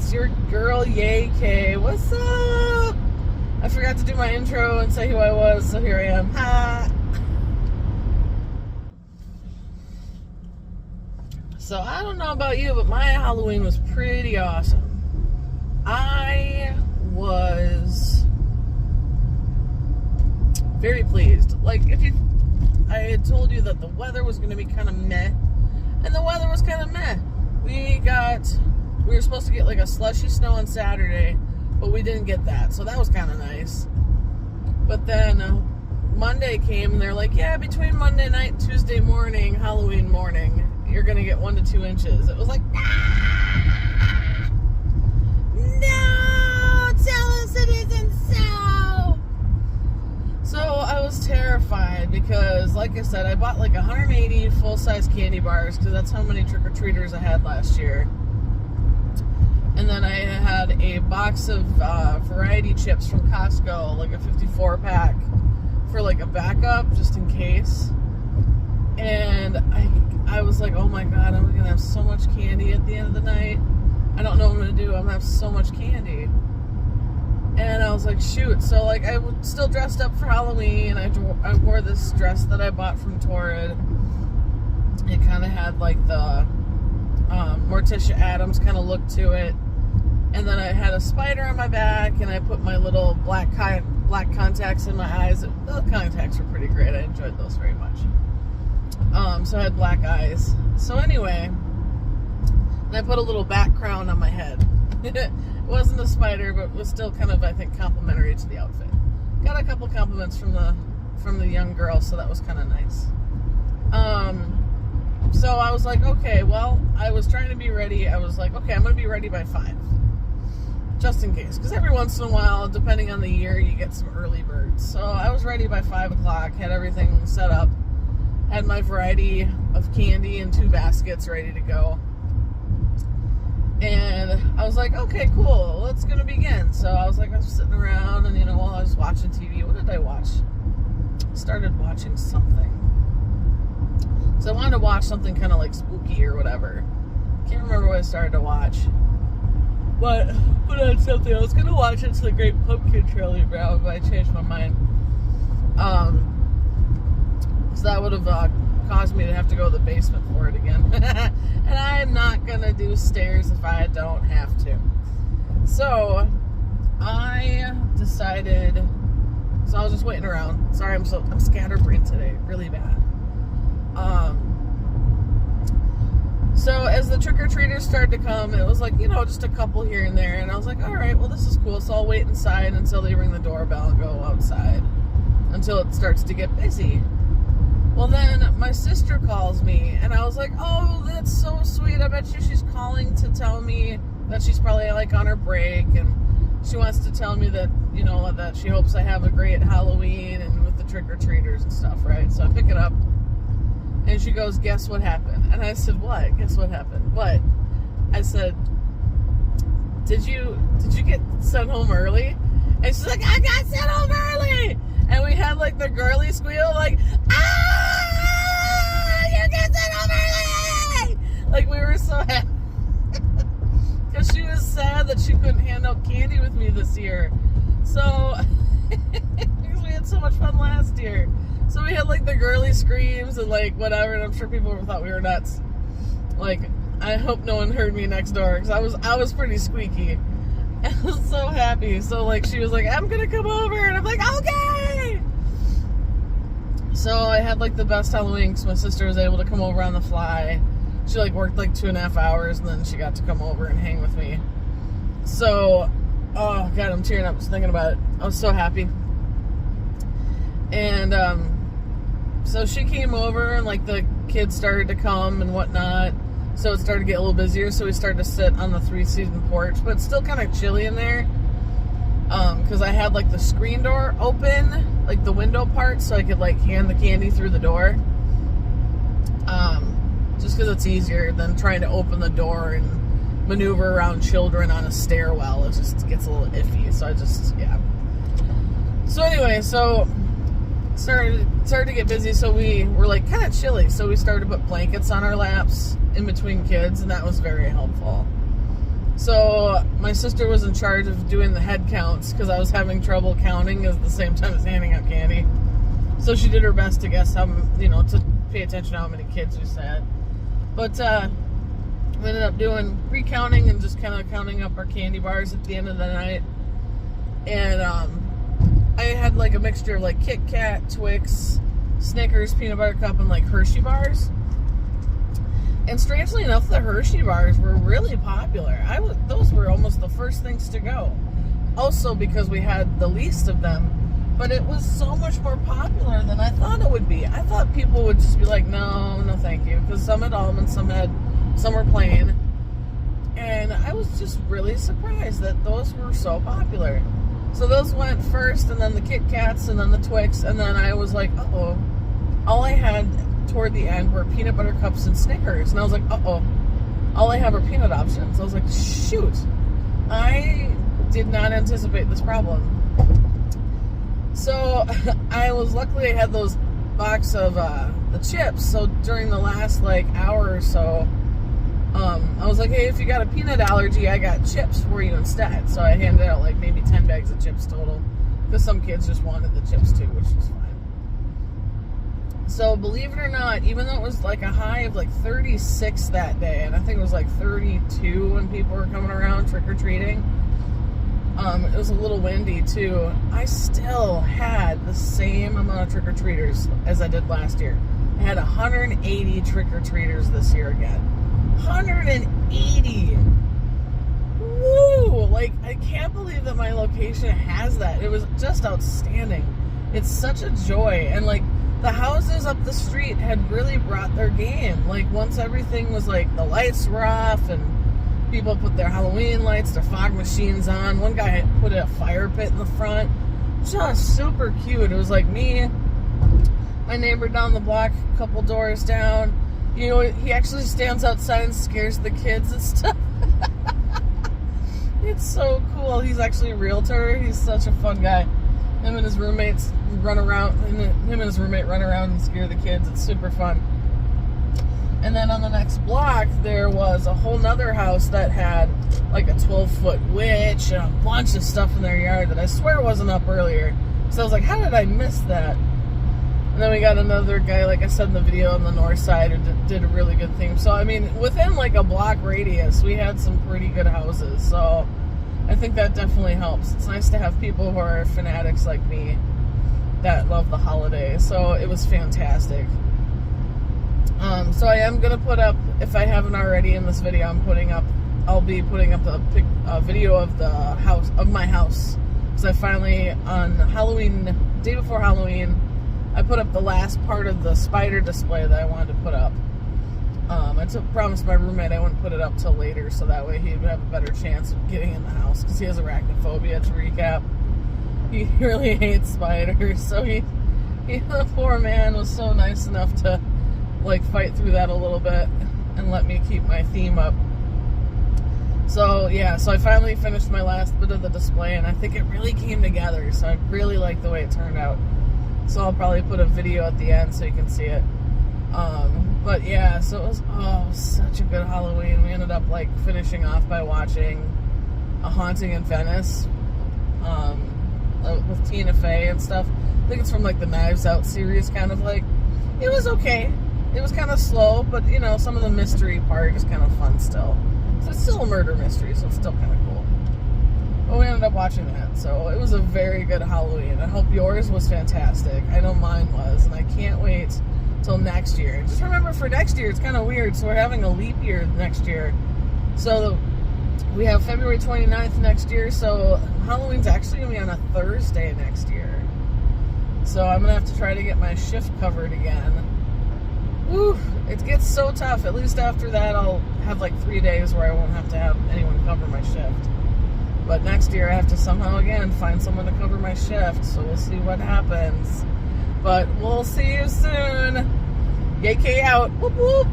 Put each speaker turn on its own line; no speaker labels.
It's your girl, Yay K. What's up? I forgot to do my intro and say who I was, so here I am. Ha! So I don't know about you, but my Halloween was pretty awesome. I was very pleased. Like, I had told you that the weather was going to be kind of meh, and the weather was kind of meh. We were supposed to get like a slushy snow on Saturday, but we didn't get that, so that was kind of nice. But then Monday came, and they're like, yeah, between Monday night and Tuesday morning, Halloween morning, you're going to get 1 to 2 inches. It was like, no, tell us it isn't so. So I was terrified because, like I said, I bought like 180 full-size candy bars because that's how many trick-or-treaters I had last year. And then I had a box of variety chips from Costco, like a 54-pack for like a backup just in case. And I was like, oh my God, I'm going to have so much candy at the end of the night. I don't know what I'm going to do. I'm going to have so much candy. And I was like, shoot. So, like, I was still dressed up for Halloween. I wore this dress that I bought from Torrid. It kind of had, like, the Morticia Addams kind of look to it. And then I had a spider on my back, and I put my little black contacts in my eyes. The contacts were pretty great. I enjoyed those very much. So I had black eyes. So anyway, and I put a little bat crown on my head. It wasn't a spider, but it was still kind of, I think, complimentary to the outfit. Got a couple compliments from the young girl, so that was kind of nice. So I was like, okay, well, I was trying to be ready. I was like, okay, I'm going to be ready by 5. Just in case. Because every once in a while, depending on the year, you get some early birds. So I was ready by 5 o'clock, had everything set up, had my variety of candy in 2 baskets ready to go. And I was like, okay, cool, let's gonna begin. So I was like, I was sitting around, and while I was watching TV, what did I watch? Started watching something. So I wanted to watch something kind of like spooky or whatever. Can't remember what I started to watch. But put on something. I was gonna watch It's the Great Pumpkin Charlie Brown, but I changed my mind. So that would have caused me to have to go to the basement for it again. And I'm not gonna do stairs if I don't have to. So I decided. So I was just waiting around. Sorry, I'm scatterbrained today, really bad. So as the trick-or-treaters started to come, it was like, just a couple here and there. And I was like, all right, well, this is cool. So I'll wait inside until they ring the doorbell and go outside until it starts to get busy. Well, then my sister calls me, and I was like, oh, that's so sweet. I bet you she's calling to tell me that she's probably, like, on her break, and she wants to tell me that, that she hopes I have a great Halloween and with the trick-or-treaters and stuff, right? So I pick it up. And she goes, guess what happened? And I said, what? Guess what happened? What? I said, did you get sent home early? And she's like, I got sent home early! And we had, like, the girly squeal, like, you get sent home early! Like, we were so happy. Because she was sad that she couldn't hand out candy with me this year. So, because we had so much fun last year. So we had, like, the girly screams and, like, whatever, and I'm sure people thought we were nuts. Like, I hope no one heard me next door, because I was pretty squeaky. I was so happy. So, like, she was like, I'm gonna come over, and I'm like, okay! So I had, like, the best Halloween, because my sister was able to come over on the fly. She, like, worked, like, 2.5 hours, and then she got to come over and hang with me. So, oh, God, I'm tearing up just thinking about it. I was so happy. And, so she came over, and, like, the kids started to come and whatnot. So it started to get a little busier, so we started to sit on the 3-season porch. But it's still kind of chilly in there. Because I had, like, the screen door open, like, the window part, so I could, like, hand the candy through the door. Just because it's easier than trying to open the door and maneuver around children on a stairwell. It just gets a little iffy. So yeah. So anyway, started to get busy, so we were like kind of chilly, so we started to put blankets on our laps in between kids, and that was very helpful. So my sister was in charge of doing the head counts because I was having trouble counting at the same time as handing out candy. So she did her best to guess how, to pay attention to how many kids we sat. But we ended up doing recounting and just kind of counting up our candy bars at the end of the night. And I had like a mixture of like Kit Kat, Twix, Snickers, peanut butter cup, and like Hershey bars. And strangely enough, the Hershey bars were really popular. Those were almost the first things to go. Also because we had the least of them, but it was so much more popular than I thought it would be. I thought people would just be like, no thank you, because some had almonds, some were plain. And I was just really surprised that those were so popular. So those went first, and then the Kit Kats, and then the Twix, and then I was like, uh-oh. All I had toward the end were peanut butter cups and Snickers. And I was like, uh-oh. All I have are peanut options. I was like, shoot. I did not anticipate this problem. So luckily I had those box of the chips. So during the last like hour or so, I was like, hey, if you got a peanut allergy, I got chips for you instead. So I handed out like maybe 10 bags of chips total, because some kids just wanted the chips too, which was fine. So believe it or not, even though it was like a high of like 36 that day, and I think it was like 32 when people were coming around trick-or-treating, it was a little windy too, I still had the same amount of trick-or-treaters as I did last year. I had 180 trick-or-treaters this year again. 180! Woo! Like, I can't believe that my location has that. It was just outstanding. It's such a joy. And like, the houses up the street had really brought their game. Like, once everything was like, the lights were off and people put their Halloween lights, their fog machines on. One guy had put a fire pit in the front. Just super cute. It was like me, my neighbor down the block, a couple doors down. He actually stands outside and scares the kids and stuff. It's so cool. He's actually a realtor. He's such a fun guy. Him and his roommates run around, and scare the kids. It's super fun. And then on the next block, there was a whole nother house that had like a 12-foot witch and a bunch of stuff in their yard that I swear wasn't up earlier. So I was like, how did I miss that? And then we got another guy, like I said in the video, on the north side who did a really good theme. So, I mean, within like a block radius, we had some pretty good houses. So I think that definitely helps. It's nice to have people who are fanatics like me that love the holiday. So it was fantastic. So I am going to put up, if I haven't already in this video, I'll be putting up a video of my house. Because I finally, on Halloween, day before Halloween, I put up the last part of the spider display that I wanted to put up. I promised my roommate I wouldn't put it up till later, so that way he would have a better chance of getting in the house, because he has arachnophobia, to recap. He really hates spiders, so he the poor man was so nice enough to like fight through that a little bit and let me keep my theme up. So yeah, so I finally finished my last bit of the display, and I think it really came together, so I really like the way it turned out. So I'll probably put a video at the end so you can see it. But yeah, so it was such a good Halloween. We ended up like finishing off by watching A Haunting in Venice with Tina Fey and stuff. I think it's from like the Knives Out series, kind of like. It was okay. It was kind of slow, but some of the mystery part is kind of fun still. So it's still a murder mystery, so it's still kind of cool. But we ended up watching that, so it was a very good Halloween. I hope yours was fantastic. I know mine was, and I can't wait till next year. Just remember, for next year, it's kind of weird, so we're having a leap year next year. So we have February 29th next year, so Halloween's actually going to be on a Thursday next year. So I'm going to have to try to get my shift covered again. Woo, it gets so tough. At least after that, I'll have like 3 days where I won't have to have anyone cover my shift. But next year, I have to somehow, again, find someone to cover my shift. So we'll see what happens. But we'll see you soon. YK out. Whoop, whoop.